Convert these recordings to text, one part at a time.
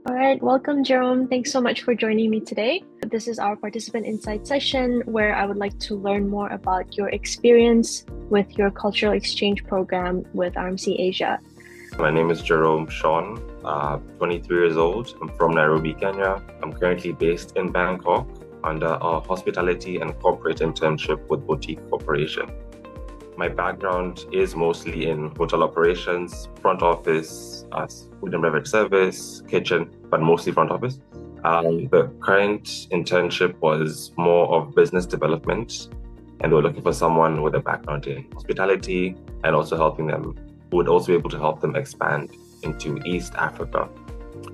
All right, welcome, Jerome. Thanks so much for joining me today. This is our participant insight session where I would like to learn more about your experience with your cultural exchange program with RMC Asia. My name is Jerome Sean, 23 years old. I'm from Nairobi, Kenya. I'm currently based in Bangkok under a hospitality and corporate internship with Boutique Corporation. My background is mostly in hotel operations, front office, food and beverage service, kitchen, but mostly front office. The current internship was more of business development, and they were looking for someone with a background in hospitality and also helping them, who would also be able to help them expand into East Africa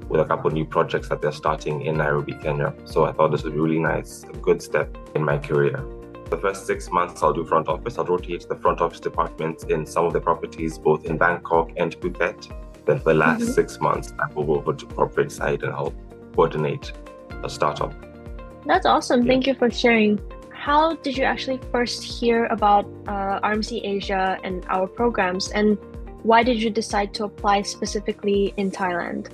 with a couple of new projects that they're starting in Nairobi, Kenya. So I thought this was really nice, a good step in my career. The first 6 months I'll do front office. I'll rotate the front office departments in some of the properties, both in Bangkok and Phuket. Then for the last 6 months, I will go over to corporate side and help coordinate a startup. That's awesome. Thank you for sharing. How did you actually first hear about RMC Asia and our programs, and why did you decide to apply specifically in Thailand?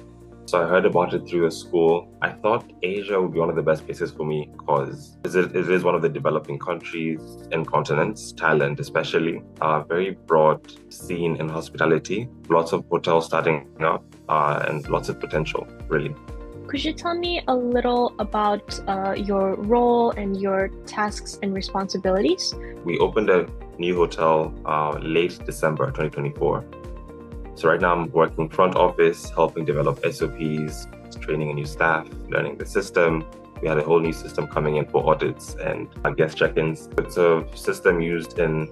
So I heard about it through the school. I thought Asia would be one of the best places for me because it is one of the developing countries and continents, Thailand especially, a very broad scene in hospitality, lots of hotels starting up and lots of potential, really. Could you tell me a little about your role and your tasks and responsibilities? We opened a new hotel late December 2024. So right now I'm working front office, helping develop SOPs, training a new staff, learning the system. We had a whole new system coming in for audits and guest check-ins. It's a system used in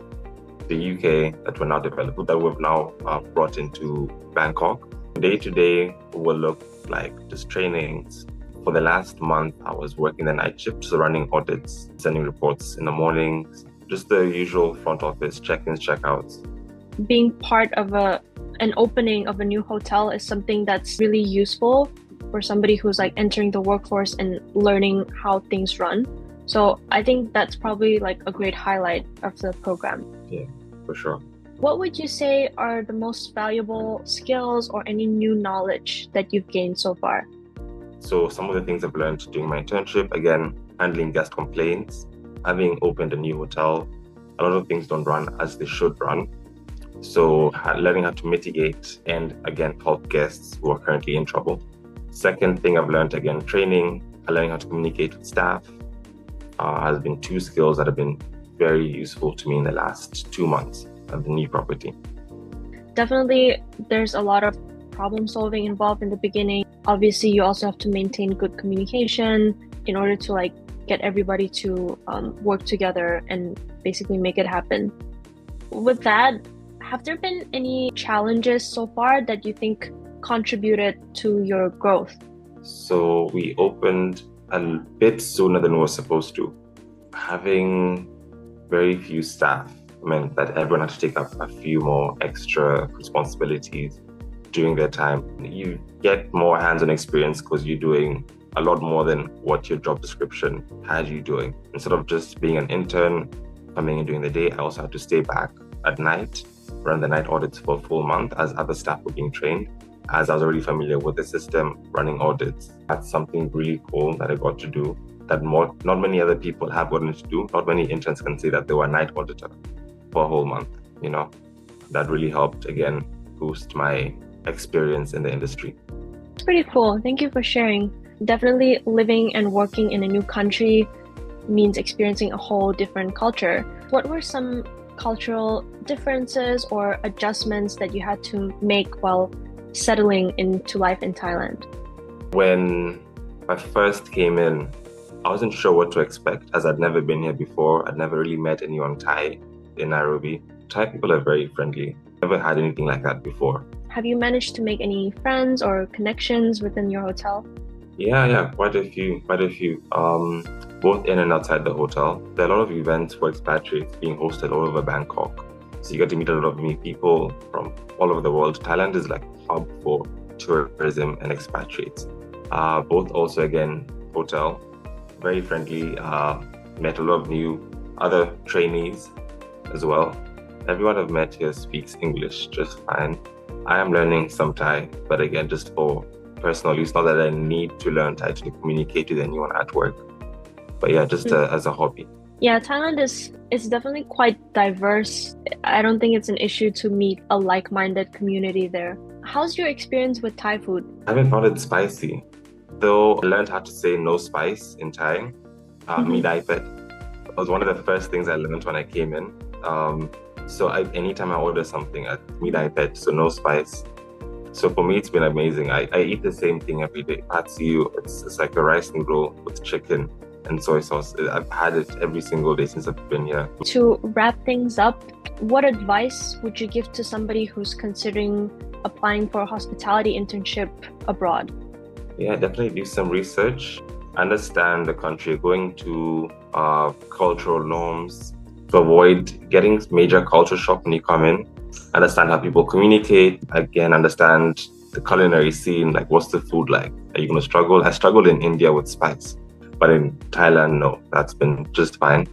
the UK that we're now developing, that we've now brought into Bangkok. Day to day will look like just trainings. For the last month, I was working the night shift, so running audits, sending reports in the mornings, just the usual front office check-ins, check-outs. Being part of an opening of a new hotel is something that's really useful for somebody who's like entering the workforce and learning how things run. So I think that's probably like a great highlight of the program. Yeah, for sure. What would you say are the most valuable skills or any new knowledge that you've gained so far? So some of the things I've learned during my internship, again, handling guest complaints, having opened a new hotel, a lot of things don't run as they should run. So learning how to mitigate and again, help guests who are currently in trouble. Second thing I've learned, again, training, learning how to communicate with staff has been two skills that have been very useful to me in the last 2 months of the new property. Definitely, there's a lot of problem solving involved in the beginning. Obviously, you also have to maintain good communication in order to like get everybody to work together and basically make it happen. With that, have there been any challenges so far that you think contributed to your growth? So we opened a bit sooner than we were supposed to. Having very few staff meant that everyone had to take up a few more extra responsibilities during their time. You get more hands-on experience because you're doing a lot more than what your job description had you doing. Instead of just being an intern, coming in during the day, I also had to stay back at night, run the night audits for a full month as other staff were being trained, as I was already familiar with the system, running audits. That's something really cool that I got to do that not many other people have gotten to do. Not many interns can say that they were a night auditor for a whole month, you know. That really helped, again, boost my experience in the industry. It's pretty cool. Thank you for sharing. Definitely living and working in a new country means experiencing a whole different culture. What were some cultural differences or adjustments that you had to make while settling into life in Thailand? When I first came in, I wasn't sure what to expect as I'd never been here before. I'd never really met anyone Thai in Nairobi. Thai people are very friendly. Never had anything like that before. Have you managed to make any friends or connections within your hotel? Yeah, quite a few. Both in and outside the hotel. There are a lot of events for expatriates being hosted all over Bangkok. So you get to meet a lot of new people from all over the world. Thailand is like a hub for tourism and expatriates. Both also, again, hotel, very friendly, met a lot of new other trainees as well. Everyone I've met here speaks English just fine. I am learning some Thai, but again, just for personal use, not that I need to learn Thai to communicate with anyone at work. But yeah, just as a hobby. Yeah, Thailand is definitely quite diverse. I don't think it's an issue to meet a like-minded community there. How's your experience with Thai food? I haven't found it spicy, though I learned how to say no spice in Thai. Me daipet was one of the first things I learned when I came in. Anytime I order something, me daipet, so no spice. So for me, it's been amazing. I eat the same thing every day. Patsiu, it's like a rice noodle with chicken and soy sauce. I've had it every single day since I've been here. To wrap things up, what advice would you give to somebody who's considering applying for a hospitality internship abroad? Yeah, definitely do some research. Understand the country you're going to, cultural norms, to avoid getting major culture shock when you come in. Understand how people communicate. Again, understand the culinary scene, like what's the food like? Are you going to struggle? I struggled in India with spice. But in Thailand, no, that's been just fine.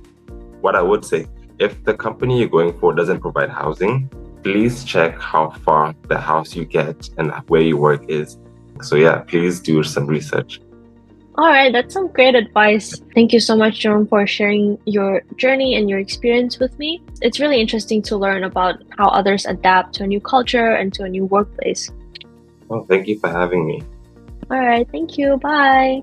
What I would say, if the company you're going for doesn't provide housing, please check how far the house you get and where you work is. So yeah, please do some research. All right, that's some great advice. Thank you so much, Jerome, for sharing your journey and your experience with me. It's really interesting to learn about how others adapt to a new culture and to a new workplace. Well, thank you for having me. All right, thank you. Bye.